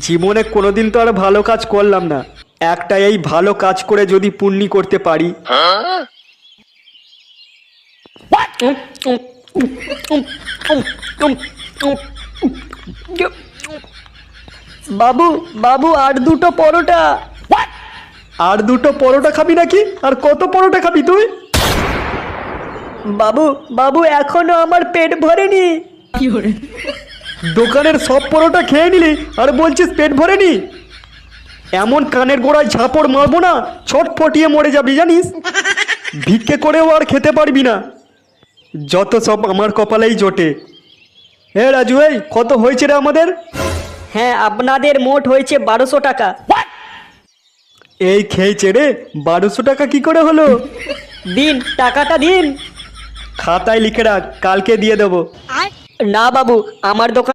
জীবনে কোনোদিন তো আর ভালো কাজ করলাম না, একটা এই ভালো কাজ করে যদি পুণ্যি করতে পারি। বাবু বাবু আর দুটো পরোটা। আর দুটো পরোটা খাবি নাকি? আর কত পরোটা খাবি তুই? বাবু বাবু এখনো আমার পেট ভরেনি। দোকানের সব পরোটা খেয়ে নিলি আর বলছিস পেট ভরেনি? এমন কানের গোড়ায় ঝাঁপড় মারবো না, ছটফটিয়ে মরে যাবি জানিস। ভিক্ষে করেও আর খেতে পারবি না। যত সব আমার কপালেই জোটে। হে রাজু, এই কত হয়েছে রে আমাদের? হ্যাঁ, আপনাদের মোট হয়েছে 1200 টাকা। এই খেয়েছে রে, 1200 টাকা কি করে হলো? দিন, টাকাটা দিন। খাতায় লিখে রাখ, কালকে দিয়ে দেবো। না বাবু, আমার দোকান